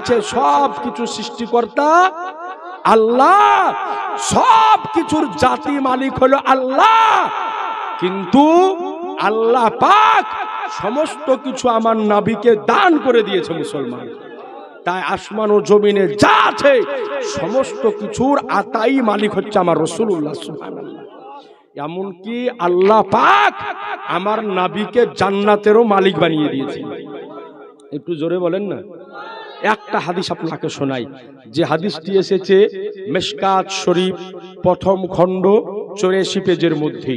আছে সব কিছু সৃষ্টিকর্তা আল্লাহ, সব কিছুর জাতি মালিক হলো আল্লাহ, কিন্তু আল্লাহ পাক সমস্ত কিছু আমার নবীকে দান করে দিয়েছে মুসলমান। তাই আসমান ও জমিনে যা আছে সমস্ত কিছুর আতাই মালিক হচ্ছে আমার রাসূলুল্লাহ সুবহানাল্লাহ। এমনকি আল্লাহ পাক আমার নবীকে জান্নাতেরও মালিক বানিয়ে দিয়েছে। একটু জোরে বলেন না। একটা হাদিস আপনাকে শোনাই, যে হাদিসটি এসেছে মিশকাত শরীফ প্রথম খণ্ড 84 পেজের মধ্যে,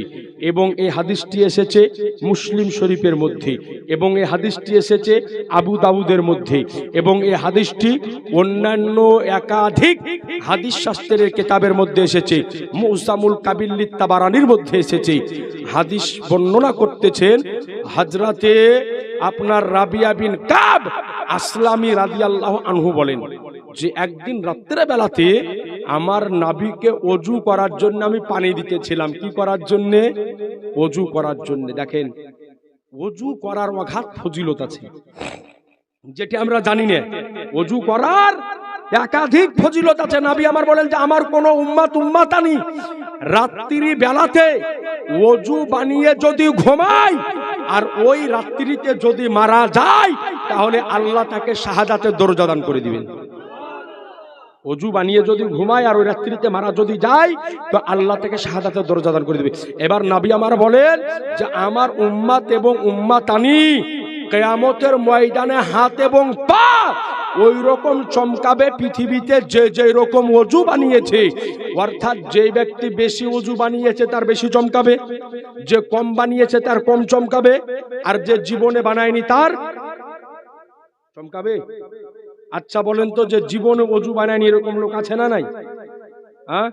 এবং এই হাদিসটি এসেছে মুসলিম শরীফের মধ্যে, এবং এই হাদিসটি এসেছে আবু দাউদের মধ্যে, এবং এই হাদিসটি অন্যান্য একাধিক হাদিস শাস্ত্রের কিতাবের মধ্যে এসেছে, মুজামুল কাবিল লিত-তাবারানির মধ্যে এসেছে। হাদিস বর্ণনা করতেছেন হযরতে আপনার রাবিয়া বিন কাব আসলামী রাদিয়াল্লাহু আনহু বলেন যে একদিন রাত্রে বেলাতে আমার নবীকে ওযু করার জন্য আমি পানি দিতেছিলাম। কি করার জন্য? ওযু করার জন্য। দেখেন, ওযু করার অগাধ ফজিলত আছে, যেটি আমরা জানি না। ওযু করার একাধিক ফজিলত আছে। নবী আমার বলেন যে আমার কোন উম্মতানি রাত্রি বেলাতে ওযু বানিয়ে যদি ঘুমায় আর ওই রাত্রিতে যদি মারা যায়, তাহলে আল্লাহ তাকে শাহাদাতের দরজা দান করে দিবেন। ওযু বানিয়ে যদি ঘুমায় আর ওই রাত্রিতে মারা যদি যায়, তো আল্লাহ তাকে শাহাদাতের দরজা দান করে দিবে। এবার নবী আমার বলেন যে আমার উম্মত এবং উম্মতানি কিয়ামতের ময়দানে হাত এবং পা ওই রকম চমকাবে পৃথিবীতে যে যে রকম ওযু বানিয়েছে। অর্থাৎ যে ব্যক্তি বেশি ওযু বানিয়েছে তার বেশি চমকাবে, যে কম বানিয়েছে তার কম চমকাবে, আর যে জীবনে বানায়নি তার চমকাবে। আচ্ছা বলেন তো, যে জীবনে ওযু বানায়নি এরকম লোক আছে না নাই? হ্যাঁ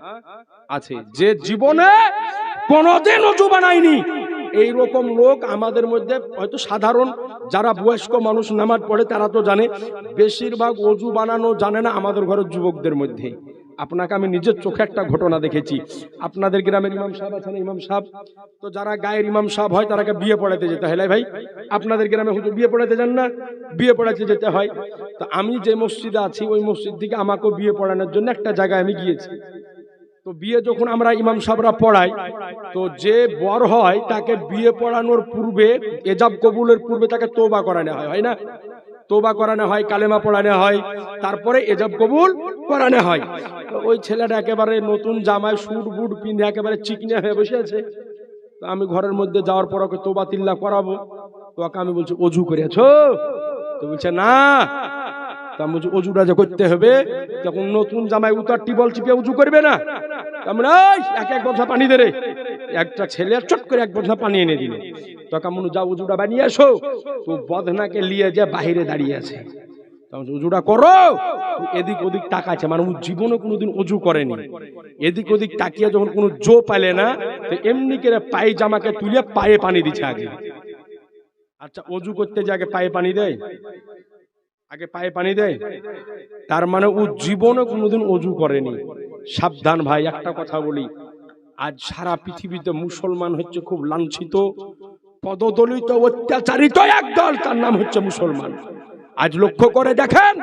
আছে। যে জীবনে কোনোদিন ওযু বানায়নি এইরকম লোক আমাদের মধ্যে হয়তো সাধারণ যারা বয়স্ক মানুষ নামাজ পড়ে তারা তো জানে, বেশিরভাগ ওযু বানানো জানে না আমাদের ঘরের যুবকদের মধ্যে। আপনাকে আমি নিজের চোখে একটা ঘটনা দেখেছি। আপনাদের গ্রামের ইমাম সাহেব আছেন, ইমাম সাহেব তো যারা গায়ের ইমাম সাহেব হয় তারাকে বিয়ে পড়াতে যেতে হয়। ভাই আপনাদের গ্রামে হুজুর বিয়ে পড়াতে যান না? বিয়ে পড়াতে যেতে হয়। তো আমি যে মসজিদে আছি ওই মসজিদ থেকে আমাকেও বিয়ে পড়ানোর জন্য একটা জায়গায় আমি গিয়েছি। তো বিয়ে যখন আমরা ইমাম সাহেবরা পড়াই, তো যে বর হয় তাকে বিয়ে পড়ানোর পূর্বে, এজাব কবুলের পূর্বে তাকে তওবা করানো হয়, হয় না? তওবা করানো হয়, কালেমা পড়ানো হয়, তারপরে এজাব কবুল করানো হয়। তো ওই ছেলেটা একেবারে নতুন জামায় সুট বুট পিঁধে একেবারে চিকনা হয়ে বসে আছে। তো আমি ঘরের মধ্যে যাওয়ার পর ওকে তওবা তিল্লা করাবো। তো ওকে আমি বলছি ওযু করেছো? তো বলছে না। তা আমি বলছি ওযুটা যে করতে হবে, তখন নতুন জামায় উতার টিবল চিপে ওযু করবে না? আমরা এক এক বন্ধা পানি দে রে। একটা ছেলে চট করে এক বন্ধা পানি এনে দিল। তো কেমন যাও ওযুটা বানিয়ে আসো। তো বদনাকে নিয়ে যে বাইরে দাঁড়িয়ে আছে, ওযুটা করো। এদিক ওদিক তাকাচ্ছে, মানে জীবনে কোনোদিন ওযু করেনি। এদিক ওদিক তাকিয়ে যখন কোনো জো পালে না, তো এমনি করে পায়ে জামাকে তুলে পায়ে পানি দিচ্ছে আগে। আচ্ছা, ওযু করতে যে আগে পায়ে পানি দেয়? আগে পায়ে পানি দেয়? তার মানে ও জীবনে কোনোদিন ওযু করেনি। সাবধান ভাই, একটা কথা বলি, আজ সারা পৃথিবীতে মুসলমান হচ্ছে খুব লাঞ্ছিত, পদদলিত, অত্যাচারিত একদল, তার নাম হচ্ছে মুসলমান। আজ লক্ষ্য করে দেখেন,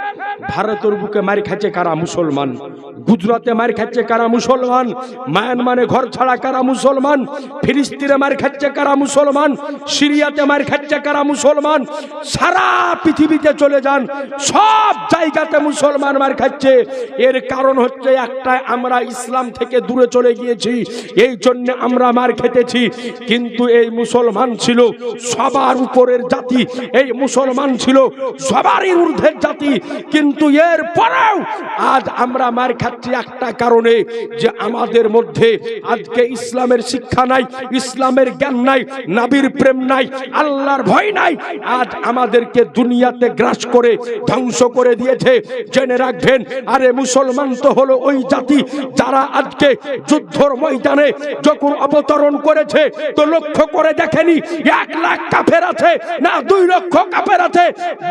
ভারতের বুকে মার খাচ্ছে কারা? মুসলমান। গুজরাটে মার খাচ্ছে কারা? মুসলমান। মায়ানমারে ঘর ছাড়া কারা? মুসলমান। ফিলিস্তিনে মার খাচ্ছে কারা? মুসলমান। সিরিয়াতে মার খাচ্ছে কারা? মুসলমান। সারা পৃথিবীতে চলে যান, সব জায়গাতে মুসলমান মার খাচ্ছে। এর কারণ হচ্ছে একটাই, আমরা ইসলাম থেকে দূরে চলে গিয়েছি, এই জন্য আমরা মার খেতেছি। কিন্তু এই মুসলমান ছিল সবার উপরের জাতি, এই মুসলমান ছিল সবারই ঊর্ধ্বের জাতি। কিন্তু এর পরেও আজ আমরা মার খাচ্ছি একটা কারণে, যে আমাদের মধ্যে আজকে ইসলামের শিক্ষা নাই, ইসলামের জ্ঞান নাই, নবীর প্রেম নাই, আল্লাহর ভয় নাই। আজ আমাদেরকে দুনিয়াতে গ্রাস করে ধ্বংস করে দিয়েছে। জেনে রাখবেন, আরে মুসলমান তো হলো ওই জাতি যারা আজকে যুদ্ধর ময়দানে যখন অবতরণ করেছে, তো লক্ষ্য করে দেখেনি 1 লাখ কাফের আছে না 2 লক্ষ কাফের আছে,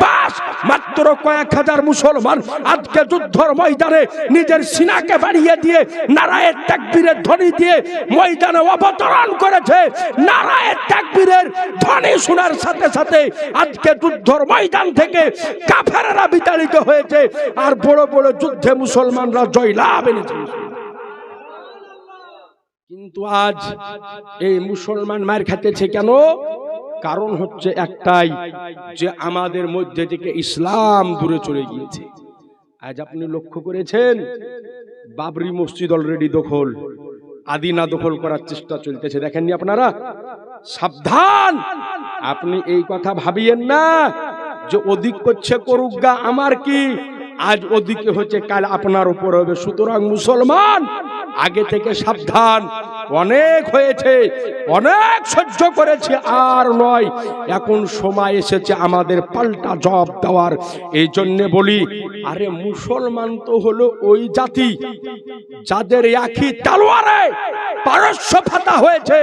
বাস মাত্র কয়েক হাজার মুসলমান মুসলমান আজকে যুদ্ধের ময়দানে নিজের সিনাকে বাড়িয়ে দিয়ে নারায়ে তাকবীরের ধ্বনি দিয়ে ময়দানে অবতরণ করেছে। নারায়ে তাকবীরের ধ্বনি শোনার সাথে সাথে আজকে যুদ্ধের ময়দান থেকে কাফেররা বিতাড়িত হয়েছে, আর বড় বড় যুদ্ধে মুসলমানরা জয়লাভ এনেছে। কিন্তু আজ এই মুসলমান মার খেতেছে কেন? কারণ হচ্ছে একটাই, যে আমাদের মধ্যে থেকে ইসলাম দূরে চলে গিয়েছে। আজ আপনি লক্ষ্য করেছেন বাবরি মসজিদ অলরেডি দখল, আদিনা দখল করার চেষ্টা চলতেছে, দেখেননি আপনারা? সাবধান, আপনি এই কথা ভাবিয়েন না যে ওদিক করছে করুক গা, আমার কি, আজ ওদিকে হচ্ছে কাল আপনার উপর হবে। সুতরাং মুসলমান আগে থেকে সাবধান। অনেক হয়েছে, অনেক সহ্য করেছে, আর নয়, এখন সময় এসেছে আমাদের পাল্টা জবাব দেওয়ার। এই জন্য বলি, আরে মুসলমান তো হলো ওই জাতি যাদের একই তলোয়ারে পারস্য ফাতা হয়েছে,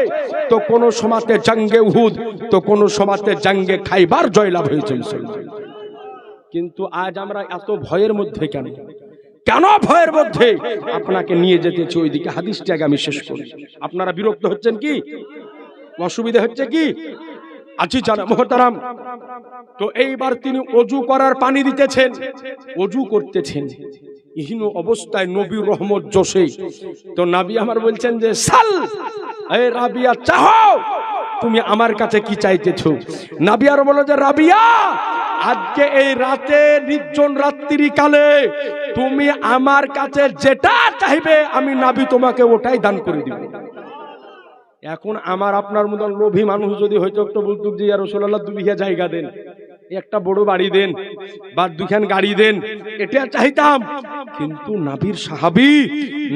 তো কোন সময়তে জঙ্গে উহুদ, তো কোন সময়তে জঙ্গে খাইবার জয়লাভ হয়েছে মুসলমান। কিন্তু আজ আমরা এত ভয়ের মধ্যে কেন? কেন ভয়ের মধ্যে? আপনাকে নিয়ে যেতেছি ওইদিকে, হাদিসটাকে আমি শেষ করি। আপনারা বিরক্ত হচ্ছেন কি? অসুবিধা হচ্ছে কি? আছি জানা মুহতারাম। তো এইবার তিনি ওযু করার পানি দিতেছেন, ওযু করতেছেন ইহীন অবস্থায় নবীর রহমত জোশে। তো নবী আমার বলছেন যে সাল, এ রাবিয়া, চাও তুমি আমার কাছে কি চাইতেছো? নবী আর বলল যে রাবিয়া, আজকে এই রাতে নির্জন রাত্রি কালে তুমি আমার কাছে যেটা চাইবে আমি নবী তোমাকে ওটাই দান করে দিব। এখন আমার আপনার মতন লোভী মানুষ যদি হয়তো একটু বলতো যে ইয়া রাসূলুল্লাহ 2 বিঘা জায়গা দেন, একটা বড় বাড়ি দেন, বা 2খান গাড়ি দেন, এটা চাইতাম। কিন্তু নবীর সাহাবী,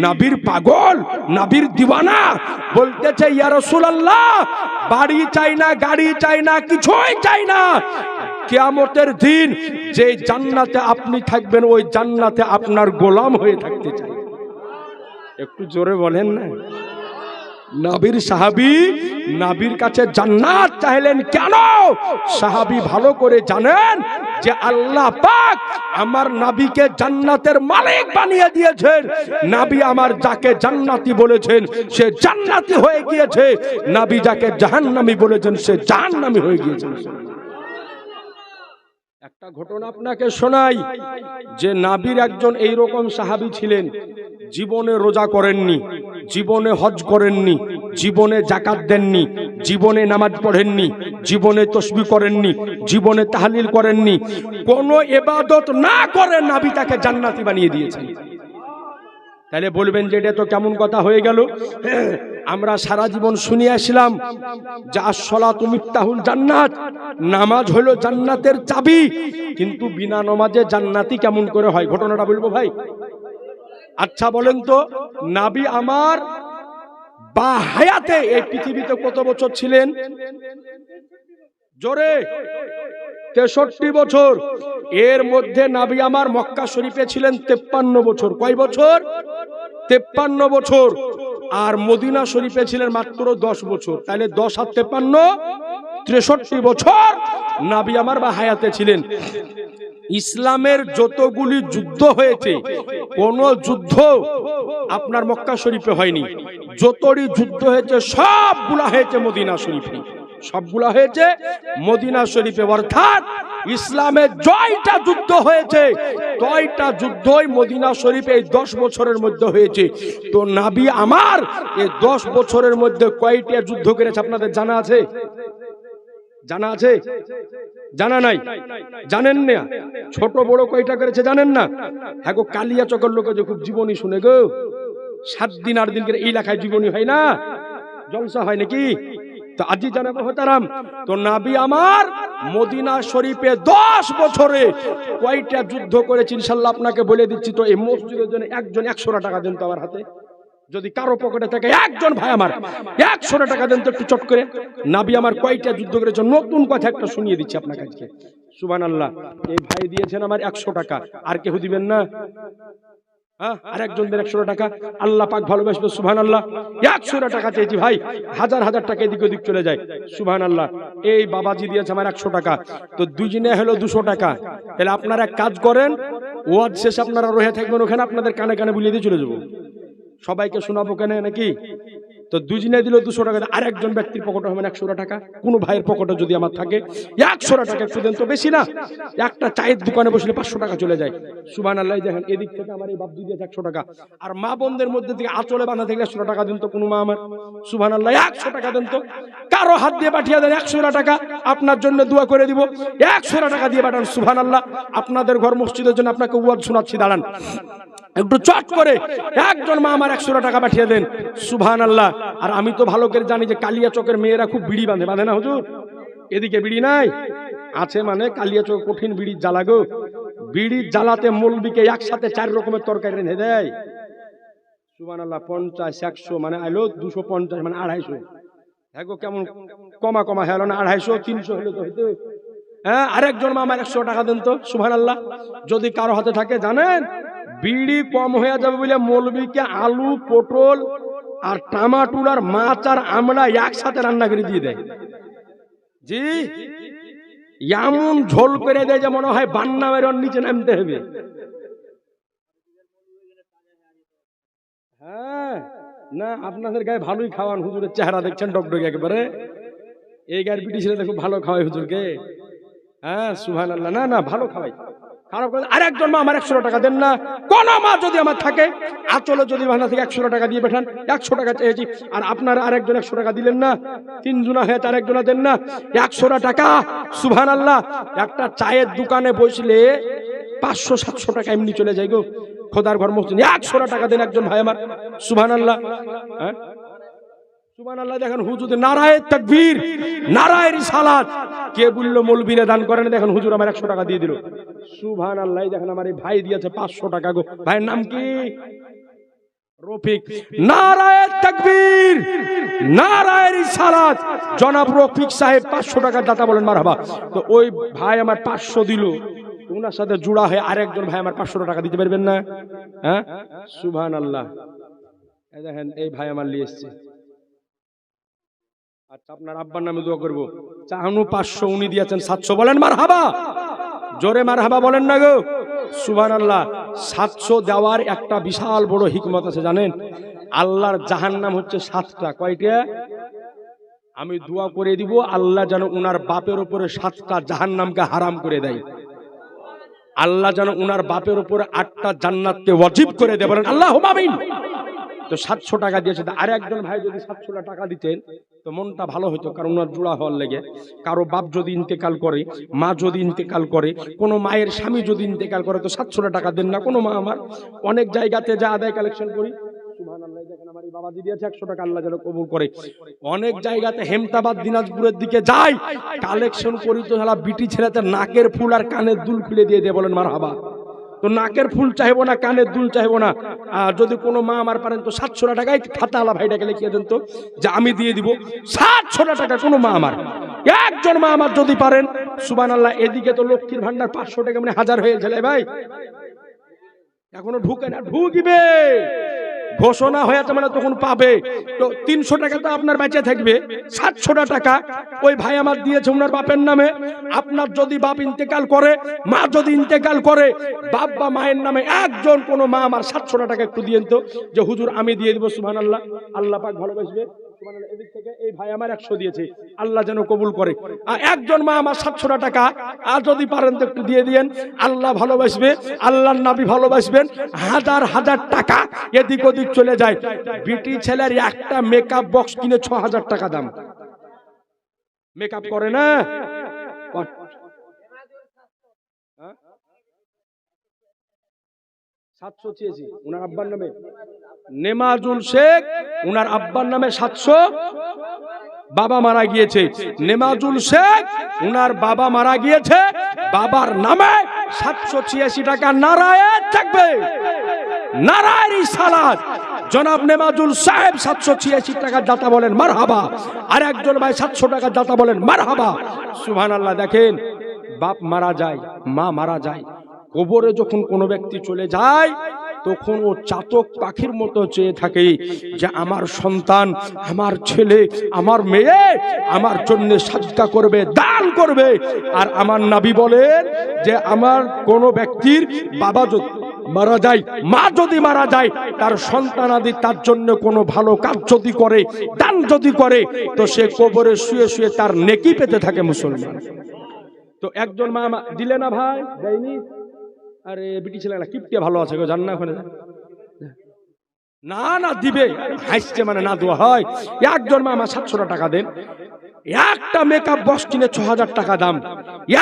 নবীর পাগল, নবীর দিওয়ানা বলতেছে ইয়া রাসূলুল্লাহ বাড়ি চাই না, গাড়ি চাই না, কিছুই চাই না। কিয়ামতের দিন যে জান্নাতে আপনি থাকবেন, ওই জান্নাতে আপনার গোলাম হয়ে থাকতে চাই। একটু জোরে বলেন না। নবীর সাহাবী নবীর কাছে জান্নাত চাইলেন কেন? সাহাবী ভালো করে জানেন যে আল্লাহ পাক আমার নবীকে জান্নাতের মালিক বানিয়ে দিয়েছেন। নবী আমার যাকে জান্নাতি বলেছেন সে জান্নাতি হয়ে গিয়েছে, নবী যাকে জাহান্নামী বলেছেন সে জাহান্নামী হয়ে গিয়েছে। একটা ঘটনা আপনাকে শোনাই, যে নবীর একজন এইরকম সাহাবী ছিলেন, জীবনে রোজা করেননি, জীবনে হজ করেননি, জীবনে যাকাত দেননি, জীবনে নামাজ পড়েননি, জীবনে তাসবিহ করেননি, জীবনে তাহলিল করেননি, কোনো ইবাদত না করে নবী তাকে জান্নাতি বানিয়ে দিয়েছেন। তাহলে বলবেন যে এটা তো কেমন কথা হয়ে গেল? আমরা সারা জীবন শুনে আসলাম যে আসসালাতু মিফতাহুল জান্নাত, নামাজ হলো জান্নাতের চাবি, কিন্তু বিনা নামাজে জান্নাতি কেমন করে হয়? ঘটনাটা বলবো ভাই। আচ্ছা বলেন তো, নবী আমার বা হায়াতে এই পৃথিবীতে কত বছর ছিলেন? জোরে 63 বছর। এর মধ্যে নবী আমার মক্কা শরীফে ছিলেন 53 বছর। কয় বছর? 53 বছর। আর মদিনা শরীফে ছিলেন মাত্র 10 বছর। তাহলে 10 আর 53 63 বছর নবী আমার বা হায়াতে ছিলেন। ইসলামের যতগুলি যুদ্ধ হয়েছে, কোন যুদ্ধ আপনার মক্কা শরীফে হয়নি। যতটি যুদ্ধ হয়েছে সবগুলা হয়েছে মদিনা শরীফে, সবগুলা হয়েছে মদিনা শরীফে। অর্থাৎ ইসলামের জয়টা যুদ্ধ হয়েছে, জয়টা যুদ্ধই মদিনা শরীফে এই 10 বছরের মধ্যে হয়েছে। তো নবী আমার এই 10 বছরের মধ্যে কয়টা যুদ্ধ করেছে আপনাদের জানা আছে? জানা আছে? জানা নাই? জানেন না? ছোট বড় কয়টা করেছে জানেন না? হ্যাঁ গো, কালিয়া চকর লোক যে খুব জীবনী শুনে গো, 7 দিন 8 দিন করে এই লেখায় জীবনী হয় না, জলসা হয় নাকি? তো আজি জানাবো হতারাম, তো নবী আমার মদিনা শরীফে 10 বছরে কয়টা যুদ্ধ করেছে ইনশাআল্লাহ আপনাকে বলে দিচ্ছি। তো এই মসজিদের জন্য একজন 100 টাকা দেন তো আমার হাতে, যদি কারো পকেটে থাকে একজন ভাই আমার 100 টাকা দেন তো একটু চট করে। নবী আমার কয়টা যুদ্ধ করেছে নতুন কথা একটা শুনিয়ে দিচ্ছি আপনার কাছে। সুবহানাল্লাহ। এই ভাই দিয়েছেন আমার 100 টাকা, আর কেউ দিবেন না? আর একজন দেন 100 টাকা, আল্লাহ পাক ভালোবাসবে। সুবহানাল্লাহ। 100 টাকা চেয়েছি ভাই, হাজার হাজার টাকা এদিক ওদিক চলে যায়। সুবহানাল্লাহ। এই বাবাজি দিয়েছে আমার 100 টাকা, তো দুইজনে হলো 200 টাকা। তাহলে আপনারা এক কাজ করেন, ওয়াজ শেষে আপনারা রয়ে থাকবেন ওখানে, আপনাদের কানে কানে বুলিয়ে দিয়ে চলে যাবো, সবাইকে শোনাবো কেন নাকি? তো দুজনে দিল 200 টাকা, আর একজন ব্যক্তির পকেটে হবে 100 টাকা। কোন ভাইয়ের পকেটে যদি আমার থাকে 100 টাকা, একটু দেন তো, বেশি না, একটা চায়ের দোকানে বসলে 500 টাকা চলে যায়। সুবহানাল্লাহ। দেখেন এদিক থেকে আমার এই বাপ দিদি 100 টাকা, আর মা বোনদের মধ্যে থেকে আঁচলে বাঁধা থেকে 100 টাকা দেন তো কোনো মা আমার। সুবহানাল্লাহ, 100 টাকা দেন তো, কারো হাত দিয়ে পাঠিয়ে দেন 100 টাকা, আপনার জন্য দোয়া করে দিব। 100 টাকা দিয়ে পাঠান। সুবহানাল্লাহ। আপনাদের ঘর মসজিদের জন্য আপনাকে ওয়াজ শোনাচ্ছি, দাঁড়ান একটু চট করে একজন মা আমার 100 টাকা পাঠিয়ে দেন। সুবহানাল্লাহ। আর আমি তো ভালো করে জানি যে কালিয়া চকের মেয়েরা খুব বিড়ি বাঁধে, বাঁধে না হুজুর? এদিকে বিড়ি নাই আছে মানে কালিয়া চক কঠিন বিড়ির জ্বালা গো। বিড়ির জ্বালাতে মৌলবীকে একসাথে 4 রকমের তরকারি রেঁধে দেয়। সুবহানাল্লাহ। 50 100 মানে আইলো 250 মানে 250। হ্যাঁ গো, কেমন কমা কমা হলো না? 250 300 হলো তো হইতো। হ্যাঁ, আরেকজন মা আমার 100 টাকা দেন তো। সুবহানাল্লাহ। যদি কারো হাতে থাকে, জানেন বিড়ি কম হয়ে যাবে বলে মৌলবীকে আলু পটল আর টমাটোর আর মাছ আর আমড়া একসাথে রান্না করে দিয়ে দেয়। জি, এমন ঝোল করে দেয় যে মনে হয় বান্না মেরন নিচে নামতে হবে। হ্যাঁ, না আপনাদের গায়ে ভালোই খাওয়ান, হুজুরের চেহারা দেখছেন ডকডকে একেবারে। এই গায়ের বিটি ছেলে দেখো ভালো খাওয়াই হুজুরকে। হ্যাঁ সুবহানাল্লাহ। না না, ভালো খাওয়াই, খারাপ করে। আর একজন মা আমার 100 টাকা দেন না। কোন মা যদি আমার থাকে আচলে যদি ভাঙা থেকে 100 টাকা দিয়ে পাঠান। 100 টাকা চেয়েছি, আর আপনারা আরেকজন 100 টাকা দিলেন না, 3 জনা হয়ে 4 একজনা দেন না, 100 টাকা। সুবহানাল্লাহ। একটা চায়ের দোকানে বসলে 500-700 টাকা এমনি চলে যায় গো। খোদার ঘর মসজিদ 100 টাকা দেন একজন ভাই আমার। সুবহানাল্লাহ। হ্যাঁ সুবহানাল্লাহ। দেখেন হুজুর নারায়ে তাকবীর, নারায়ে রিসালাত। কে বললো মৌলবীরা দান করেন? দেখেন হুজুর আমার 100 টাকা দিয়ে দিল। সুবহানাল্লাহ। দেখেন আমার এই ভাই দিয়েছে 500 টাকা গো। ভাইয়ের নাম কি? রফিক। নারায়ে তাকবীর, নারায়ে রিসালাত। জনাব রফিক সাহেব 500 টাকার দাতা, বলেন মারহাবা। তো ওই ভাই আমার 500 দিল, ওনার সাথে জোড়া হয়ে আরেকজন ভাই আমার 500 টাকা দিতে পারবেন না? হ্যাঁ সুবহানাল্লাহ। এই দেখেন এই ভাই আমার নিয়ে এসেছে। আচ্ছা, আপনার আব্বার নামে দোয়া করবো। চাহানু 500, উনি দিয়েছেন 700, বলেন মারহাবা। জোরে মারহাবা বলেন না গো। সুবহানাল্লাহ। 700 দেওয়ার একটা বিশাল বড় হিকমত আছে জানেন? আল্লাহর জাহান্নাম হচ্ছে 7টা। কয়টা? আমি দোয়া করে দিব আল্লাহ যেন উনার বাপের উপরে 7টা জাহান্নামকে হারাম করে দেয়। আল্লাহ যেন উনার বাপের উপরে 8টা জান্নাতকে ওয়াজিব করে দেয়, বলেন আল্লাহুম্মা আমিন। তো 700 টাকা দিয়েছে। আর একজন ভাই যদি 700 টাকা দিতেন তো মনটা ভালো হতো, কারণ ওনার জোড়া হওয়ার লেগে। কারো বাপ যদি ইন্তেকাল করে, মা যদি ইন্তেকাল করে, কোনো মায়ের স্বামী যদি ইন্তেকাল করে, তো 700 টাকা দেন না কোনো মা আমার। অনেক জায়গাতে যা আদায় কালেকশন করি, সুবহানাল্লাহ। দেখেন আমার এই বাবা দিদি আছে 100 টাকা, আল্লাহ যেন কবুল করে। অনেক জায়গাতে হেমতাবাদ দিনাজপুরের দিকে যাই, কালেকশন করি তো শালা বিটি ছেলেতে নাকের ফুল আর কানের দুল খুলে দিয়ে দেয়, বলেন মারহাবা। তো নাকের ফুল চাইবো না, কানের দুল চাইবো না। আর যদি কোনো মা আমার পারেন তো 700 টাকায় খাতাওয়ালা ভাইটাকে লিখিয়ে দেন তো, যে আমি দিয়ে দিব 700 টাকা কোনো মা আমার। একজন মা আমার যদি পারেন। সুবহানাল্লাহ। এদিকে তো লক্ষ্মীর ভান্ডার 500 টাকা মানে 1000 হয়ে গেলে ভাই, এখনো ঢুকে না, ঢুকবে। ঘোষণা হয়েছে মানে তখন পাবে। তো 300 টাকা তো আপনার বেঁচে থাকবে, 700 টাকা ওই ভাই আমার দিয়েছে ওনার বাপের নামে। আপনার যদি বাপ ইন্তেকাল করে, মা যদি ইন্তেকাল করে, বাপ বা মায়ের নামে একজন কোনো মা আমার 700 টাকা একটু দিয়েন তো, যে হুজুর আমি দিয়ে দিব। সুবহানাল্লাহ। আল্লাহ পাক ভালোবাসবে। সুবহানাল্লাহ। এদিক থেকে এই ভাই আমার 100 দিয়েছে, আল্লাহ যেন কবুল করে। আর একজন মা আমার 700 টাকা, আর যদি পারেন তো একটু দিয়ে দিয়েন, আল্লাহ ভালোবাসবে, আল্লাহর নবী ভালোবাসবেন। হাজার হাজার টাকা এদিক ওদিক চলে যায়। বিটি ছেলের একটা মেকআপ বক্স কিনে 6000 টাকা দাম। মেকআপ করে না? 700 চেয়েছি উনার আব্বার নামে। নেমাজুল শেখ, উনার আব্বার নামে 700। বাবা মারা গিয়েছে। নেমাজুল শেখ, উনার বাবা মারা গিয়েছে, বাবার নামে 786 টাকা। নারায়ে তাকবীর, নারায়ে রিসালাত। জনাব নেমাজুল সাহেব 786 টাকার দাতা, বলেন মারহাবা। আর একজন ভাই 700 টাকার দাতা, বলেন মারহাবা। সুবহানাল্লাহ। দেখেন বাপ মারা যায়, মা মারা যায়, কবরে যখন কোনো ব্যক্তি চলে যায়, তখন ও চাতক পাখির মতো চেয়ে থাকে যে আমার সন্তান, আমার ছেলে, আমার মেয়ে আমার জন্য সাজদা করবে, দান করবে। আর আমার নবী বলেন যে আমার কোন ব্যক্তির বাবা যদি মারা যায়, মা যদি মারা যায়, তার সন্তানাদি তার জন্য কোনো ভালো কাজ যদি করে, দান যদি করে, তো সে কবরে শুয়ে শুয়ে তার নেকি পেতে থাকে মুসলমান। তো একজন মা দিলে না ভাই, দেয়নি? আরে বিটি ছেলে না কিপটে ভালো আছে গো, জান না ওখানে না না দিবে, হাসছে মানে না দেওয়া হয়। একজন মা 700 টাকা দেন, একটা মেকআপ বক্স কিনে 6000 টাকা দাম,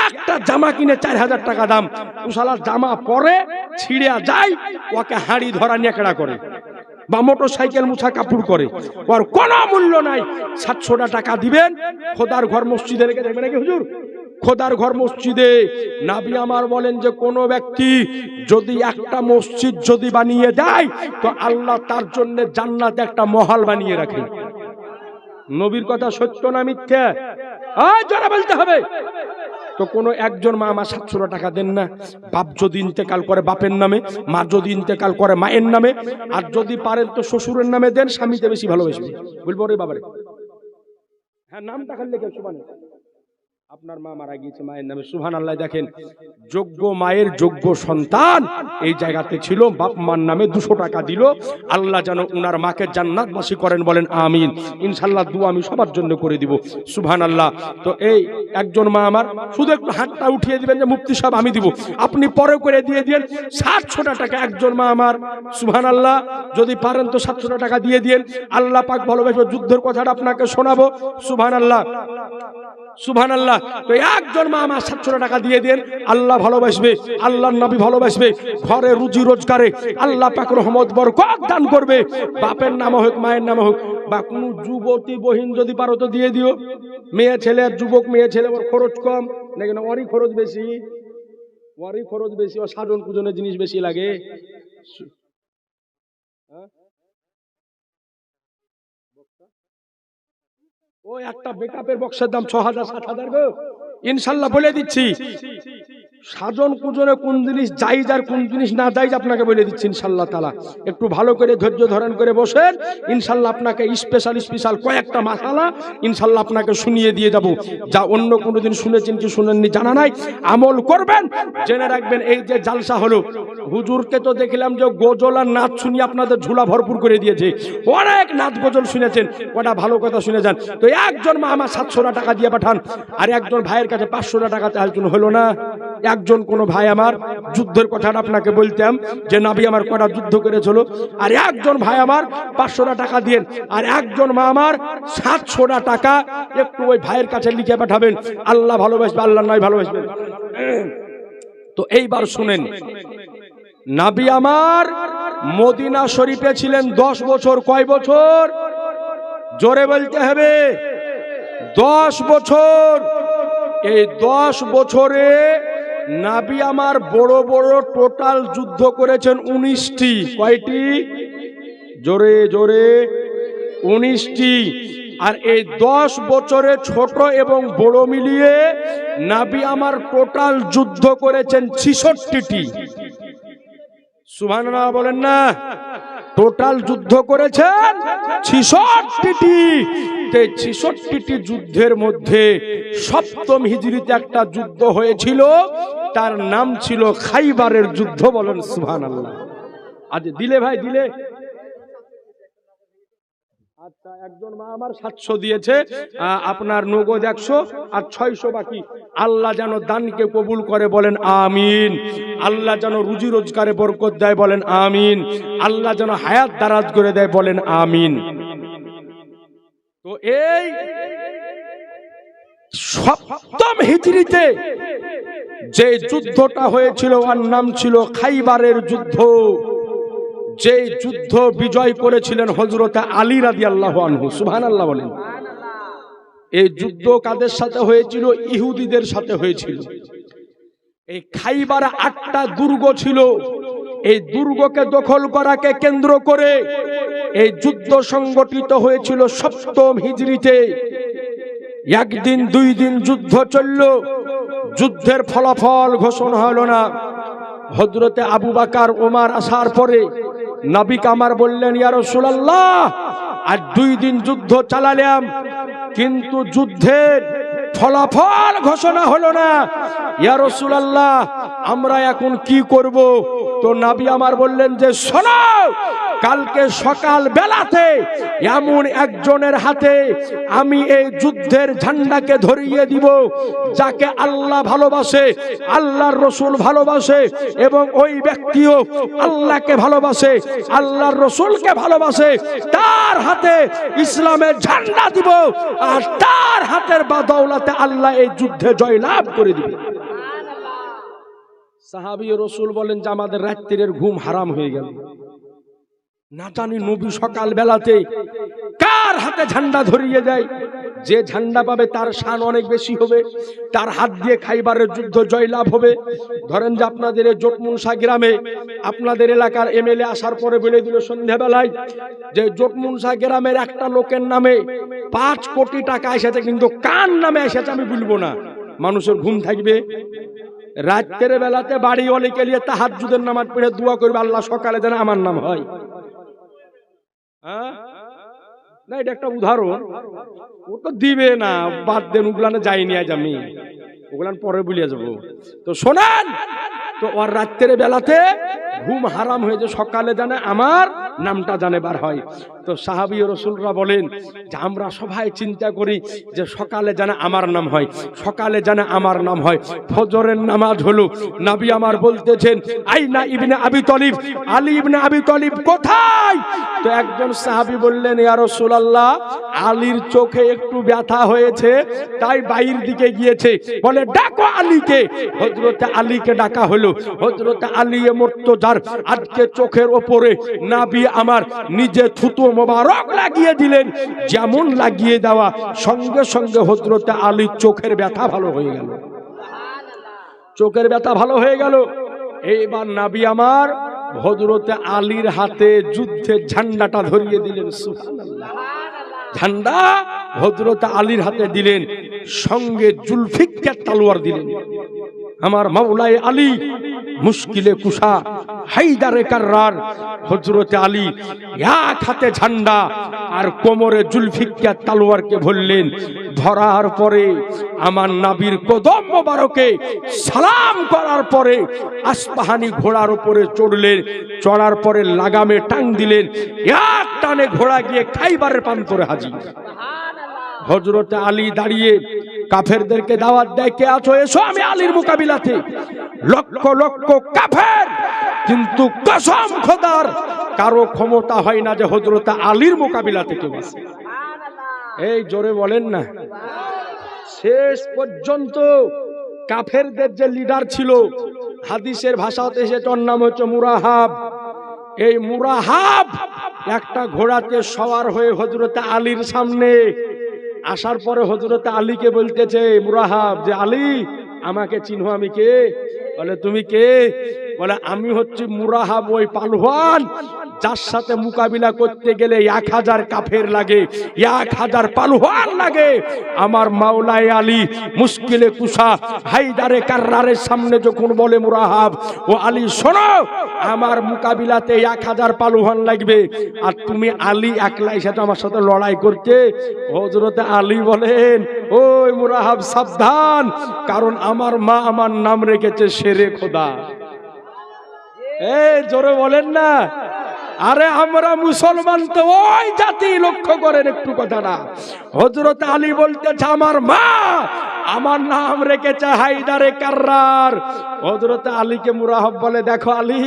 একটা জামা কিনে 4000 টাকা দাম। উশালা জামা পরে ছিঁড়ে যায়, ওকে হাড়ি ধরা নেকড়া করে বা মোটর সাইকেল মুছা কাপড় করে, ওর কোনো মূল্য নাই। 700 টাকা দিবেন, খোদার ঘর মসজিদে রেখে দেখবেন নাকি হুজুর? খোদার ঘর মসজিদে নবী আমার বলেন যে কোন ব্যক্তি যদি একটা মসজিদ যদি বানিয়ে দেয়, তো আল্লাহ তার জন্য জান্নাতে একটা মহল বানিয়ে রাখে। নবীর কথা সত্য না মিথ্যা? যারা বলতে হবে। তো কোন একজন মা 700 টাকা দেন না। বাপ যদি ইন্তেকাল করে বাপের নামে, মা যদি ইন্তেকাল করে মায়ের নামে, আর যদি পারেন তো শ্বশুরের নামে দেন, স্বামীতে বেশি ভালোবাসবে। বলবো রে বাবারে, হ্যাঁ নামটা খালি লেখেন সুবহানাল্লাহ। আপনার মা মারা গিয়েছে মায়ের নামে, সুবহানাল্লাহ। দেখেন যোগ্য মায়ের যোগ্য সন্তান এই জায়গাতে ছিল, বাপ মার নামে 200 টাকা দিল। আল্লাহ যেন উনার মাকে জান্নাতবাসী করেন, বলেন আমিন। ইনশাআল্লাহ দোয়া আমি সবার জন্য করে দিব, সুবহানাল্লাহ। তো এই একজন মা আমার, শুধু একটু হাতটা উঠিয়ে দিবেন যে মুফতি সাহেব আমি দিব, আপনি পরে করে দিয়ে দিন 700 টাকা একজন মা আমার, সুবহানাল্লাহ। যদি পারেন তো 700 টাকা দিয়ে দিন, আল্লাহ পাক ভালোবাসবে। যুদ্ধের কথাটা আপনাকে শোনাবো, সুবহানাল্লাহ সুবহানাল্লাহ। তো একজন মা আমার 700 টাকা দিয়ে দেন, আল্লাহ ভালোবাসবে, আল্লাহর নবী ভালোবাসবে। ঘরে রুজি রোজগারে আল্লাহ পাক রহমত বরকত দান করবে। বাপের নামে হোক মায়ের নামে হোক, বা কোন যুবতী বহিন যদি পারো তো দিয়ে দিও। মেয়ে ছেলে, যুবক মেয়ে ছেলে, ওর খরচ কম নাকি না? ওরই খরচ বেশি, ওরই খরচ বেশি, ও সাধন পূজনের জিনিস বেশি লাগে। ও একটা মেকআপের বক্সের দাম 6000-7000 গো। ইনশাআল্লাহ বলে দিচ্ছি, সাজন পূজনে কোন জিনিস জায়েজ আর কোন জিনিস না জায়েজ আপনাকে বলে দিচ্ছি ইনশাআল্লাহ তাআলা। একটু ভালো করে ধৈর্য ধারণ করে বসেন, ইনশাআল্লাহ আপনাকে স্পেশাল কয়েকটা মাসালা ইনশাআল্লাহ আপনাকে শুনিয়ে দিয়ে যাব, যা অন্য কোনোদিন শুনেছেন কি শুনেননি জানা নাই। আমল করবেন, জেনে রাখবেন এই যে জালসা হলো, হুজুরকে তো দেখলাম যে গজল আর নাচ শুনিয়ে আপনাদের ঝুলা ভরপুর করে দিয়েছে। অনেক নাচ গজল শুনেছেন, কটা ভালো কথা শুনে যান। তো একজন মা আমার 700 টাকা দিয়ে পাঠান, আর একজন ভাইয়ের কাছে 500 টাকা চাইছেন, হলো না? একজন কোন ভাই আমার, যুদ্ধের কথাটা আপনাকে বলতাম যে নবী আমার কটা যুদ্ধ করেছিল, আর একজন ভাই আমার 500 টাকা দিয়েন, আর একজন মা আমার 700 টাকা একটু ওই ভাইয়ের কাছে লিখে পাঠাবেন। আল্লাহ ভালোবাসবে, আল্লাহ নয় ভালোবাসবেন। তো এইবার শুনেন, নবী আমার মদিনা শরীফে ছিলেন 10 বছর। কয় বছর? জোরে বলতে হবে, 10 বছর। এই 10 বছরে নবী আমার বড় বড় টোটাল যুদ্ধ করেছেন 19টি। কয়টি? জোরে জোরে 19টি। আর এই 10 বছরে ছোট এবং বড় মিলিয়ে নবী আমার টোটাল যুদ্ধ করেছেন 66টি। সুবহানাল্লাহ বলেন না? টোটাল যুদ্ধ করেছেন 66টি। 66টি যুদ্ধের মধ্যে সপ্তম হিজরিতে একটা যুদ্ধ হয়েছিল, তার নাম ছিল খাইবারের যুদ্ধ। বলেন সুবহানাল্লাহ। আজ দিলে ভাই দিলে। আচ্ছা, একজন মা আমার 700 দিয়েছে, আপনার নগদ 100 আর 600 বাকি। আল্লাহ যেন দানকে কবুল করে, বলেন আমিন। আল্লাহ যেন রুজি রোজগারে বরকত দেয়, বলেন আমিন। আল্লাহ যেন হায়াত দারাজ করে দেয়, বলেন আমিন। তো এই সপ্তম হিজরিতে যে যুদ্ধটা হয়েছিল ওর নাম ছিল খাইবারের যুদ্ধ। যে যুদ্ধ বিজয় করেছিলেন হযরত আলী রাদিয়াল্লাহু আনহু। সুবহানাল্লাহ বলেন। এই যুদ্ধ কাদের সাথে হয়েছিল? ইহুদিদের সাথে হয়েছিল। এই খাইবারে 8টা দুর্গ ছিল। এই দুর্গকে দখল করাকে কেন্দ্র করে এই যুদ্ধ সংগঠিত হয়েছিল সপ্তম হিজরিতে। একদিন 2 দিন যুদ্ধ চলল, যুদ্ধের ফলাফল ঘোষণা হলো না। হযরতে আবু বকর ওমর আসার পরে নবী কামার বললেন, ইয়া রাসূলুল্লাহ, আর 2 দিন যুদ্ধ চালালাম, কিন্তু যুদ্ধের ফলাফল ঘোষণা হলো না। ইয়া রাসূলুল্লাহ, আমরা এখন কি করব? তো নবী আমার বললেন যে, শোনো, কালকে সকাল বেলাতে এমন একজনের হাতে আমি এই যুদ্ধের ঝান্ডাকে ধরিয়ে দিব, যাকে আল্লাহ ভালোবাসে, আল্লাহর রাসূল ভালোবাসে, এবং ওই ব্যক্তিও আল্লাহকে ভালোবাসে, আল্লাহর রাসূলকে ভালোবাসে। তার হাতে ইসলামের ঝান্ডা দিব, আর তার হাতের বদৌলতে আল্লাহ এই যুদ্ধে জয়লাভ করে দিবে। সাহাবী ও রাসূল বলেন যে আমাদের রাত্রির ঘুম হারাম হয়ে গেল। না জানি নবী সকাল বেলাতে কার হাতে ঝান্ডা ধরিয়ে দেয়, যে ঝান্ডা পাবে তার শান অনেক বেশি হবে, তার হাত দিয়ে খাইবারের যুদ্ধ জয়লাভ হবে। ধরেন যে আপনাদের এই জটমুনসা গ্রামে আপনাদের এলাকার এমএলএ আসার পরে বলে দিল সন্ধ্যাবেলায় যে জটমুনসা গ্রামের একটা লোকের নামে 5 কোটি টাকা এসেছে, কিন্তু কার নামে এসেছে আমি বলবো না। মানুষের ঘুম থাকবে। রাতের বেলাতে বাড়ি অলিকে নিয়ে তাহাজ্জুদের নামাজ পড়ে দোয়া করবে, আল্লাহ সকালে যেন আমার নাম হয়। না, এটা একটা উদাহরণ। ও তো দিবে না, বাদ দেন, ওগুলানে যাইনি আজ আমি, ওগুলান পরে বলিয়া যাবো। তো শোনেন, তো ওর রাত্রের বেলাতে ঘুম হারাম হয়ে যে সকালে জানে আমার নামটা জানে বার হয়। তো সাহাবী ও রাসূলরা বলেন যে আমরা সবাই চিন্তা করি যে সকালে জানে আমার নাম হয়, সকালে জানে আমার নাম হয়। ফজরের নামাজ হলো, নবী আমার বলতেছেন, আইনা ইবনে আবি তালিব, আলী ইবনে আবি তালিব কোথায়? তো একজন সাহাবী বললেন, ইয়া রাসূলুল্লাহ, আলীর চোখে একটু ব্যথা হয়েছে, তাই বাইরের দিকে গিয়েছে। বলে ডাকো আলীকে। হযরতে আলীকে ডাকা হলো। হযরতে আলী মুর্তজার আজকে চোখের ওপরে নবী আমার নিজে থুতু মোবারক লাগিয়ে দিলেন। যেমন লাগিয়ে দেওয়া সঙ্গে সঙ্গে হযরতে আলীর চোখের ব্যথা ভালো হয়ে গেল। চোখের ব্যথা ভালো হয়ে গেল। এইবার নবী আমার হযরতে আলীর হাতে যুদ্ধের ঝান্ডাটা ধরিয়ে দিলেন। সুবহানাল্লাহ। ঝান্ডা হযরতে আলীর হাতে দিলেন, সঙ্গে জুলফিকার তলোয়ার দিলেন। আমার মাওলাই আলী মুশকিলে কুশা হায়দারে কাররার। হযরতে আলী এক হাতে ঝান্ডা আর কোমরে জুলফিকার তলোয়ারকে ধরলেন। ধরার পরে আমার নবীর কদম মোবারকে সালাম করার পরে আসপাহানি ঘোড়ার উপরে চড়লেন। চড়ার পরে লাগামে টাং দিলেন। এক টানে ঘোড়া গিয়ে খাইবারের প্রান্তরে হাজির। হযরতে আলী দাঁড়িয়ে কাফেরদেরকে দাওয়াত দেয়, কে আছো এসো আমি আলীর মোকাবিলাতে। লক্ষ লক্ষ কাফের, কিন্তু কসম খোদার কারো ক্ষমতা হয় না যে হযরতে আলীর মোকাবিলাতে কেউ আসে। এই জোরে বলেন না। শেষ পর্যন্ত কাফেরদের যে লিডার ছিল, হাদিসের ভাষাতে এসেছে, নাম হচ্ছে মুরাহাব। এই মুরাহাব একটা ঘোড়াতে সওয়ার হয়ে হযরতে আলীর সামনে আসার পরে হযরতে আলীকে বলতেছে মুরাহাব যে, আলী আমাকে চিনো, আমি কে? বলে তুমি কে? বলে আমি হচ্ছি মুরাহাব, ওই পালওয়ান যার সাথে মোকাবিলা করতে গেলে 1000 কাফের লাগে, 1000 পালওয়ান লাগে। আমার মাওলাই আলী মুশকিলে কুশা হায়দারে কাররারের সামনে যখন বলে মুরাহাব, ও আলী শোনো, আমার মোকাবিলাতে 1000 পালওয়ান লাগবে, আর তুমি আলী একলা এসেছো আমার সাথে লড়াই করতে। হযরতে আলী বলেন, ওই মুরাহাব সাবধান, কারণ আমার মা আমার নাম রেখেছে শেরে খোদা। এই জোরে বলেন না। আরে আমরা মুসলমান তো ওই জাতি, লক্ষ্য করেন একটু কথাটা। হযরত আলী বলতেছে আমার মা আমার নাম রেখেছে হায়দারে কাররার। হযরত আলীকে মুরাহাব বলে, দেখো আলী,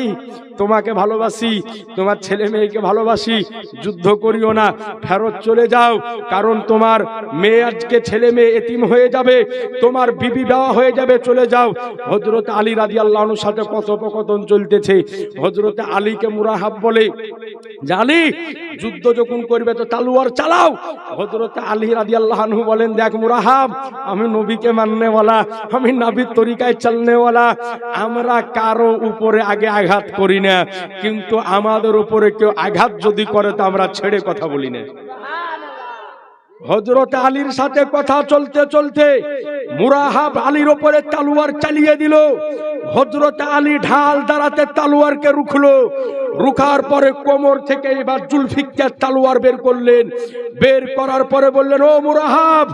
তোমাকে ভালোবাসি, তোমার ছেলে মেয়েকে ভালোবাসি, যুদ্ধ করিও না, ফেরত চলে যাও, কারণ তোমার মেয়ে আজকে ছেলে মেয়ে এতিম হয়ে যাবে, তোমার বিবি বিবাহ হয়ে যাবে, চলে যাও। হযরত আলী রাদিয়াল্লাহু আনহুর সাথে কথোপকথন চলতেছে। হযরত আলীকে মুরাহাব বলে, জানি যুদ্ধ যখন করবে তো তলোয়ার চালাও। হযরত আলী রাদিয়াল্লাহু আনহু বলেন, দেখ মুরাহাব, আমি নবীকে মাননেওয়ালা, আমি নবীর তরিকায় চলনেওয়ালা, আমরা কারো উপরে আগে আঘাত করি না, কিন্তু আমাদের উপরে কেউ আঘাত যদি করে তো আমরা ছেড়ে কথা বলি না। হযরত আলীর সাথে কথা চলতে চলতে মুরাহাব আলীর উপরে তলোয়ার চালিয়ে দিল। হযরত আলী ঢাল দাঁড়াতে তলোয়ারকে রুখলো। রুখার পরে কোমর থেকে এবার জুলফিকার তলোয়ার বের করলেন। বের করার পরে বললেন, ও মুরাহাব,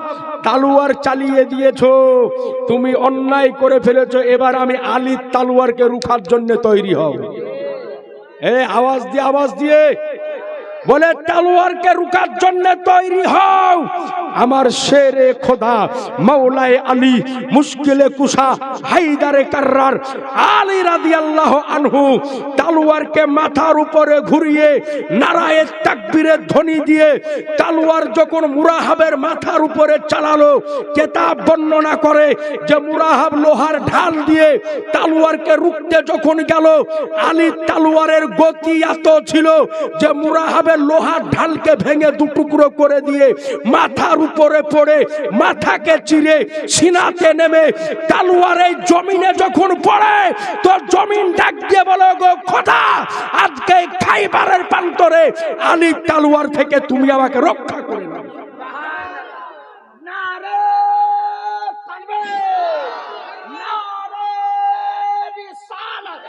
তলোয়ার চালিয়ে দিয়েছো, তুমি অন্যায় করে ফেলেছো, এবার আমি আলীর তলোয়ারকে রুখার জন্য তৈরি হও। আওয়াজ দিয়ে বলে, তলোয়ারকে রুখার জন্য তৈরি হও। আমার শেরে খোদা মাওলায়ে আলী মুশকিলে কুশা হায়দারে কাররার আলী রাদিয়াল্লাহু আনহু তলোয়ারকে মাথার উপরে ঘুরিয়ে নারায়ে তাকবীরের ধ্বনি দিয়ে তলোয়ার যখন মুরাহাবের মাথার উপরে চালালো, কিতাব বর্ণনা করে যে মুরাহাব লোহার ঢাল দিয়ে তলোয়ারকে রুখতে যখন গেল, আলীর তলোয়ারের গতি এত ছিল যে মুরাহাবের লোহার ঢালকে ভেঙে দুটুকরো করে দিয়ে মাথার উপরে পড়ে মাথাকে চিরে সিনাতে নেমে তলোয়ার এই জমিনে যখন পড়ে, তো জমিন ডাক দিয়ে বলে, গো খোদা, আজকে খাইবারের প্রান্তরে আলী তলোয়ার থেকে তুমি আমাকে রক্ষা করে নাও। নারে তাকবীর, নারে রিসালাত,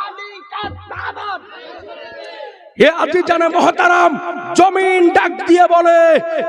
আলী কা দাওয়াত। এ আজিজানে মুহতারাম, জমিন ডাক দিয়ে বলে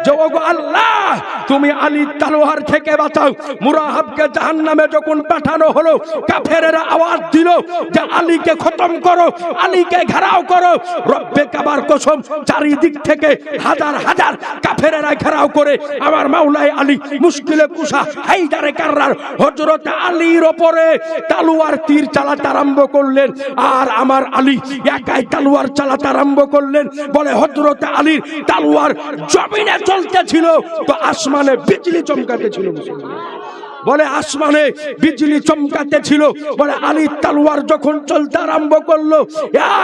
যে, ওগো আল্লাহ, তুমি আলীর তলোয়ার থেকে বাঁচাও। মুরাহাবকে জাহান্নামে যখন পাঠানো হলো, কাফেরেরা আওয়াজ দিল যে আলীকে খতম করো, আলীকে ঘেরাও করো। রব্বে কাবার কসম, চারিদিক থেকে হাজার হাজার কাফেরেরা ঘেরাও করে আমার মাওলায়ে আলী মুশকিলে কুশা হায়দারে কাররার হযরত আলীর উপরে তলোয়ার তীর চালাতে আরম্ভ করলেন। আর আমার আলী একাই তলোয়ার চালাতে আরম্ভ করলেন। বলে হযরত আলীর তলোয়ার জমিনে চলতেছিল, তো আসমানে বিজলি চমকাতে ছিল। বলে আসমানে বিজলি চমকাতে ছিল। বলে আলীর তলোয়ার যখন চলতে আরম্ভ করলো,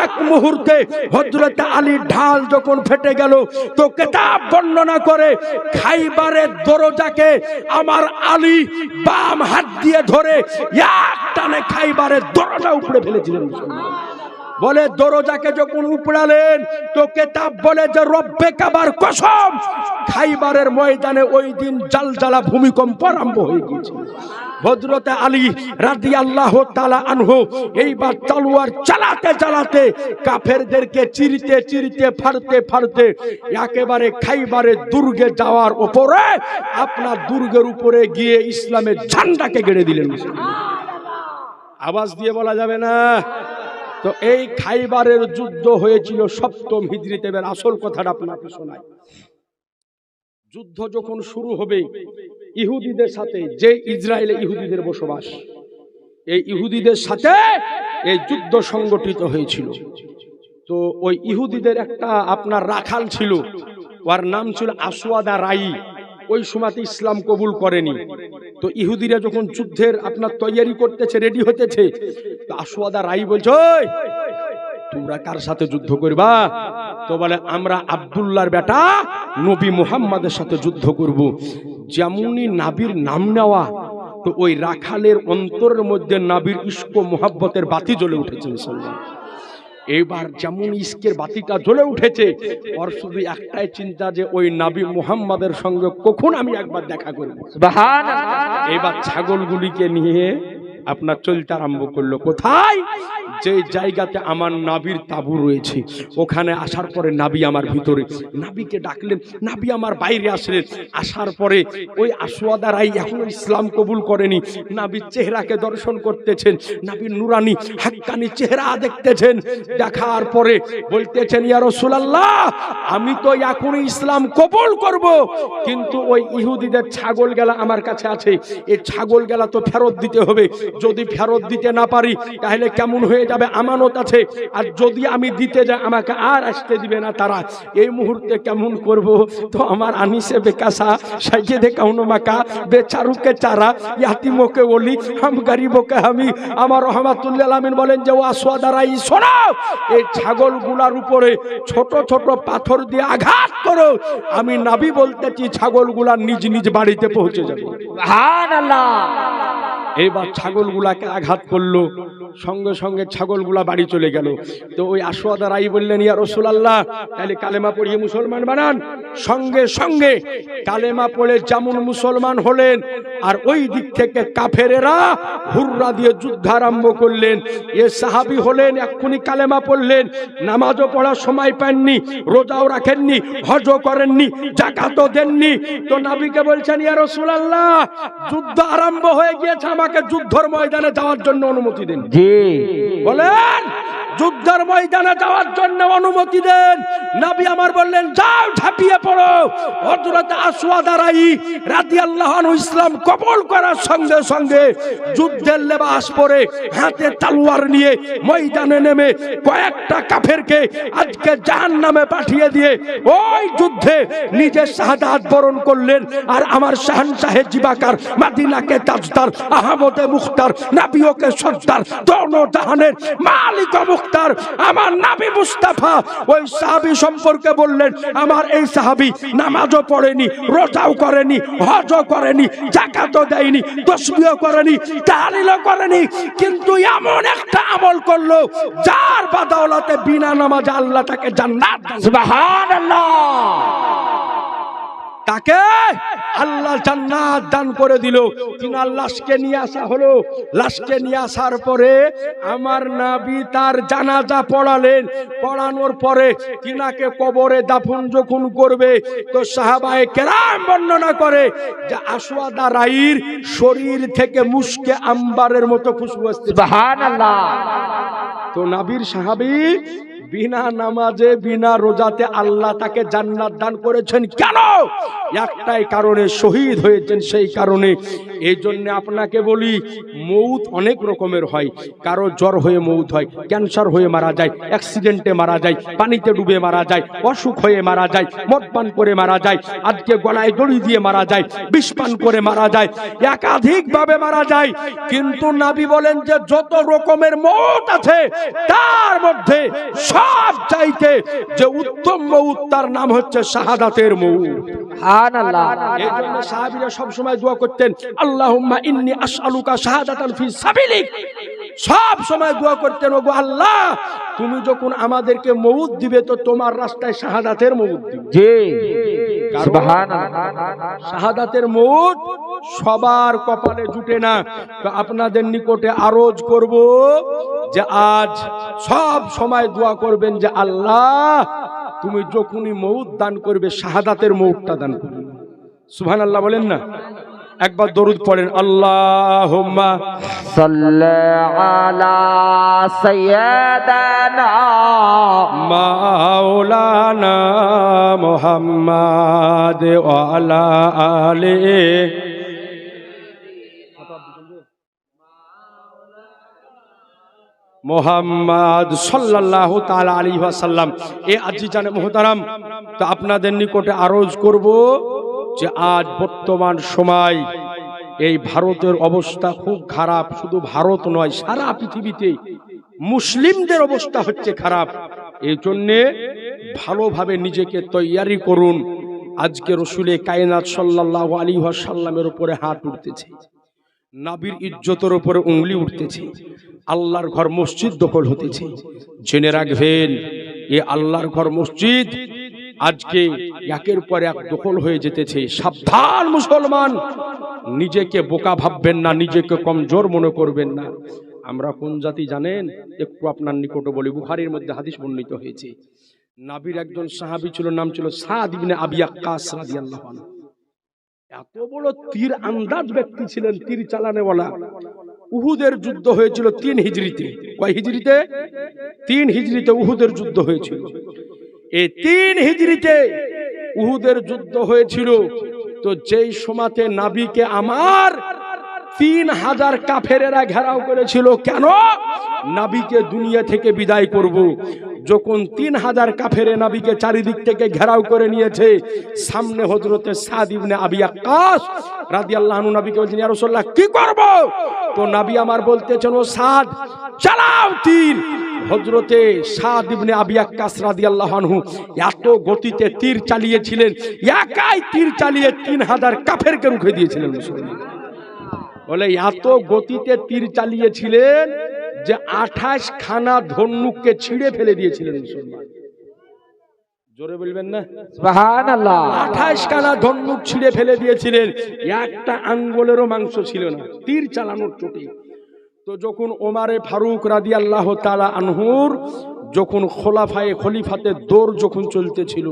এক মুহূর্তে হযরত আলীর ঢাল যখন ফেটে গেল, তো কিতাব বর্ণনা করে খাইবারের দরজাকে আমার আলী বাম হাত দিয়ে ধরে এক টানে খাইবারের দরজা উপড়ে ফেলেছিলেন। বলে দরজাকে যখন উপড়ালেন, তো কিতাব বলে যে রব্বে কাবার কসম, খাইবারের ময়দানে ওই দিন জালজালা ভূমিকম্প আরম্ভ হয়ে গিয়েছে। হযরত আলী রাদিয়াল্লাহু তাআলা আনহু এইবার তলোয়ার চালাতে চালাতে কাফেরদেরকে চিরতে চিরতে ফাড়তে ফাড়তে একেবারে খাইবারের দুর্গে যাওয়ার উপরে, আপনার দুর্গের উপরে গিয়ে ইসলামের ঝান্ডাকে গেড়ে দিলেন। আওয়াজ দিয়ে বলা যাবে না। তো এই খাইবারের যুদ্ধ হয়েছিল 7ম হিজরিতে। এবার আসল কথাটা আপনাকে শোনাই। যুদ্ধ যখন শুরু হবে ইহুদিদের সাথে, যে ইসরায়েলে ইহুদিদের বসবাস, এই ইহুদিদের সাথে এই যুদ্ধ সংগঠিত হয়েছিল। তো ওই ইহুদিদের একটা আপনার রাখাল ছিল, ওর নাম ছিল আসওয়াদা রাই। ওই সময়তে ইসলাম কবুল করেনি। তো ইহুদিরা যখন যুদ্ধের আপনার তৈয়ারি করতেছে, রেডি হতেছে, তো আসওয়াদা রাই বলছে, তোমরা কার সাথে যুদ্ধ করবা? তো বলে, আমরা আব্দুল্লাহর বেটা নবী মুহাম্মাদের সাথে যুদ্ধ করব। যেমনই নাবির নাম নেওয়া, তো ওই রাখালের অন্তরের মধ্যে নাবির ইশক মোহাব্বতের বাতি জ্বলে উঠেছে। এবার যেমন ইস্কের বাতিটা জ্বলে উঠেছে, ওর শুধু একটাই চিন্তা যে ওই নবী মুহাম্মাদের সঙ্গে কখন আমি একবার দেখা করব। সুবহানাল্লাহ। এবার ছাগলগুলিকে নিয়ে আপনার চলতে আরম্ভ করলো। কোথায়? যে জায়গাতে আমার নাবির তাবু রয়েছে, ওখানে আসার পরে নাবি আমার ভিতরে, নাবিকে ডাকলেন, নাবি আমার বাইরে আসলেন। আসার পরে ওই আসওয়াদারাই এখনো ইসলাম কবুল করেনি, নাবির চেহারাকে দর্শন করতেছেন, নাবির নুরানি হাক্কানি চেহারা দেখতেছেন। দেখার পরে বলতেছেন, ইয়া রাসূলুল্লাহ, আমি তো এখনো ইসলাম কবুল করব, কিন্তু ওই ইহুদিদের ছাগল গেলা আমার কাছে আছে, এই ছাগল গেলা তো ফেরত দিতে হবে। যদি ফেরত দিতে না পারি তাহলে কেমন হয়ে যাবে, আমানত আছে, আর যদি আমি দিতে যাই আমাকে আর আসতে দিবে না তারা। এই মুহূর্তে কেমন করব? তো আমার আনিসে বেকাসা সাইয়েদে কাউনো মাকা বেচারুকে চারা ইয়াতিমকে ওলি হাম গরিবকে আমি। আমার রহমাতুল্লাহ আলামিন বলেন যে, ও আসওয়াদারাই শোনো, এই ছাগলগুলার উপরে ছোট ছোট পাথর দিয়ে আঘাত করো। আমি নবী বলতেছি ছাগলগুলা নিজ নিজ বাড়িতে পৌঁছে যাবে। সুবহানাল্লাহ। এইবার ছাগলগুলাকে আঘাত করলো, সঙ্গে সঙ্গে ছাগলগুলা বাড়ি চলে গেল। তো ওই আসওয়াদা রাই বললেন, ইয়া রাসূলুল্লাহ, তাহলে কালেমা পড়িয়ে মুসলমান বানান। সঙ্গে সঙ্গে কালেমা পড়ে যেমন মুসলমান হলেন, আর ওই দিক থেকে কাফেরেরা হুররা দিয়ে যুদ্ধ আরম্ভ করলেন। এ সাহাবী হলেন, এক্ষুনি কালেমা পড়লেন, নামাজও পড়ার সময় পাননি, রোজাও রাখেননি, হজও করেননি, যাকাতও দেননি। তো নবীকে বলছেন, ইয়া রাসূলুল্লাহ, যুদ্ধ আরম্ভ হয়ে গিয়েছে, আমাকে যুদ্ধের ময়দানে যাওয়ার জন্য অনুমতি দিন। জি বলেন, যুদ্ধের ময়দানে যাওয়ার জন্য অনুমতি দেন। নবী আমার বললেন, যাও, ঝাঁপিয়ে পড়ো। হযরত আসওয়াদা রাই রাদিয়াল্লাহু আনহু ইসলাম কবুল করার সঙ্গে সঙ্গে যুদ্ধের লেবাস পরে, হাতে তলোয়ার নিয়ে ময়দানে নেমে কয়েকটা কাফেরকে আজকে জাহান্নামে পাঠিয়ে দিয়ে ওই যুদ্ধে নিজের শাহাদাত বরণ করলেন। আর আমার শাহনশাহে জিবাকার, মদিনাকে তাজদার, আহমদে মুখতার, নবীকে সর্দার, দোনো জাহানের মালিক মুখতার আমার নবী মুস্তাফা ওই সাহাবী সম্পর্কে বললেন, আমার এই সাহাবী নামাজও পড়েনি, রোজাও করেনি, হজও করেনি, যাকাতও দেয়নি, তাসবিহও করেনি, তাহলিলও করেনি, কিন্তু এমন একটা আমল করলো যার বদৌলতে বিনা নামাজে আল্লাহ তাকে জান্নাত দান। সুবহানাল্লাহ। তাকে আল্লাহ জান্নাত দান করে দিল। তিনার লাশকে নিয়ে আসা হলো। লাশকে নিয়ে আসার পরে আমার নবী তার জানাজা পড়ালেন। পড়ানোর পরে তিনাকে কবরে দাফন যখন করবে, তো সাহাবায়ে কেরাম বর্ণনা করে যে আসওয়াদা রাইর শরীর থেকে মুশকে আম্বারের মতো খুশবু আসছে। সুবহানাল্লাহ। তো নবীর সাহাবী বিনা নামাজে, বিনা রোজাতে আল্লাহ তাকে জান্নাত দান করেছেন। কেন? একটাই কারণে, শহীদ হয়েছেন সেই কারণে। এই জন্য আপনাকে বলি, মৌত অনেক রকমের হয়। কারো জ্বর হয়ে মৌত হয়, ক্যান্সার হয়ে মারা যায়, অ্যাক্সিডেন্টে মারা যায়, পানিতে ডুবে মারা যায়, অসুখ হয়ে মারা যায়, মদ পান করে মারা যায়, আজকে গলায় দড়ি দিয়ে মারা যায়, বিষ পান করে মারা যায়, একাধিক ভাবে মারা যায়। কিন্তু নবী বলেন যে যত রকমের মৌত আছে তার মধ্যে সব চাইতে যে উত্তম মৌত, তার নাম হচ্ছে শাহাদাতের মৌত। সুবহানাল্লাহ। এই জন্য সাহাবীরা সব সময় দোয়া করতেন, আল্লাহুম্মা ইন্নী আসআলুকা শাহাদাতান ফি সাবিলিক। সব সময় দোয়া করতেন, ওগো আল্লাহ, তুমি যখন আমাদেরকে মৌত দিবে তো তোমার রাস্তায় শাহাদাতের মৌত দিবে। জি সুবহানাল্লাহ। শাহাদাতের মৌত সবার কপালে জুটে না। তো আপনাদের নিকটে আরজ করব যে আজ সব সময় দোয়া করবেন যে আল্লাহ, তুমি যখনই মৌত দান করবে শাহাদাতের মৌতটা দান করবে। সুবহানাল্লাহ বলেন না? একবার দরুদ পড়েন, আল্লাহুম্মা সাল্লি আলা সাইয়্যিদানা মাওলানা মুহাম্মাদ ওয়া আলা আলিহি মুহাম্মদ সাল্লাল্লাহু তাআলা আলাইহি ওয়াসাল্লাম। এ আজিজানে মুহতারাম, তো আপনাদের নিকটে আরজ করব যে আজ বর্তমান সময় এই ভারতের অবস্থা খুব খারাপ। শুধু ভারত নয়, সারা পৃথিবীতে মুসলিমদের অবস্থা হচ্ছে খারাপ। এই জন্যে ভালোভাবে নিজেকে তৈয়ারি করুন। আজকে রসুলে কায়নাত সাল্লাল্লাহু আলাইহি ওয়াসাল্লামের উপরে হাত উঠতেছে, নবীর ইজ্জতের উপরে উঙ্গলি উঠতেছে, আল্লাহর ঘর মসজিদ দখল হতেছে। জেনে রাখবেন, এ আল্লাহর ঘর মসজিদ আজকে একের পর এক দখল হয়ে যেতেছে। সাবধান মুসলমান, নিজেকে বোকা ভাববেন না, নিজেকে কমজোর মনে করবেন না। আমরা কোন জাতি জানেন? একটু আপনার নিকটে বলি। বুখারীর মধ্যে হাদিস বর্ণিত হয়েছে, নবীর একজন সাহাবী ছিল, নাম ছিল সাদ ইবনে আবি ওয়াক্কাস রাদিয়াল্লাহু আনহু। এত বড় তীর আন্দাজ ব্যক্তি ছিলেন, তীর চালানেওয়ালা। উহুদের যুদ্ধ হয়েছিল 3 হিজরিতে। কয় হিজরিতে? 3 হিজরিতে উহুদের যুদ্ধ হয়েছিল। এই 3 হিজরিতে উহুদের যুদ্ধ হয়েছিল। তো যেই সময়তে নবীকে আমার 3000 কাফেরেরা ঘেরাও করেছিল। কেন? নবীকে দুনিয়া থেকে বিদায় করব। যখন 3000 কাফেরে নবীকে চারিদিক থেকে ঘেরাও করে নিয়েছে, সামনে হযরতে সাদ ইবনে আবি ওয়াক্কাস রাদিয়াল্লাহু আনহু নবীকে বলছেন, ইয়া রাসূলুল্লাহ, কি করব? তো নবী আমার বলতেছেন, ও সাদ, চালাও তীর। হযরতে সাদ ইবনে আবি ওয়াক্কাস রাদিয়াল্লাহু আনহু এত গতিতে তীর চালিয়েছিলেন, একাই তীর চালিয়ে 3000 কাফেরকে রুখে দিয়েছিলেন। মুসলমান বলে এত গতিতে তীর চালিয়েছিলেন যে 28 খানা ধনুককে ছিঁড়ে ফেলে দিয়েছিলেন মুসলমান। জোরে বলবেন না? সুবহানাল্লাহ। 28 খানা ধনুক ছিঁড়ে ফেলে দিয়েছিলেন, একটা আঙ্গুলেরও মাংস ছিল না তীর চালানোর চোটে। তো যখন ওমারে ফারুক রাদিয়াল্লাহু তাআলা আনহুর যখন খলিফাতে দৌড় যখন চলতেছিল,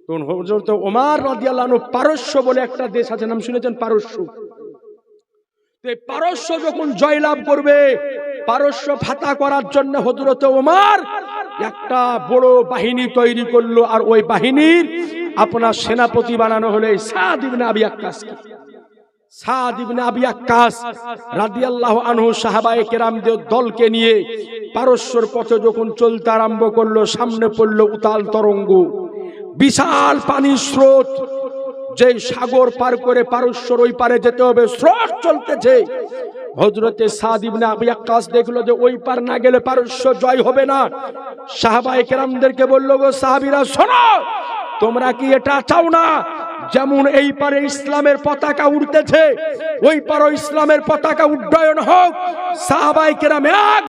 তখন হযরত ওমর রাদিয়াল্লাহু আনহু পারস্য বলে একটা দেশ আছে, নাম শুনেছেন? পারস্য। পারস্য যখন জয়লাভ করবে, পারস্য ফাতা করার জন্য হযরত ওমর একটা বড় বাহিনী তৈরি করলো, আর ওই বাহিনীর আপনার সেনাপতি বানানো হলো সাদ ইবনে আবি ওয়াক্কাস। সাদ ইবনে আবি ওয়াক্কাস রাদিয়াল্লাহু আনহু সাহাবায়ে কেরামদের দলকে নিয়ে পারস্যর পথে যখন চলতে আরম্ভ করলো, সামনে পড়লো উতাল তরঙ্গ, বিশাল পানির স্রোত, যে সাগর পার করে পারস্যর ওই পারে যেতে হবে, স্রোত চলতেছে। হযরতে সাদ ইবনে আবি ওয়াক্কাস দেখলো যে ওই পার না গেলে পারস্য জয় হবে না। সাহাবায়ে কেরামদেরকে বললো, গো সাহাবীরা শোনো, তোমরা কি এটা চাও না যেমন এই পারে ইসলামের পতাকা উড়তেছে, ওই পারে ইসলামের পতাকা উড্ডয়ন হোক? সাহাবায়ে কেরাম এক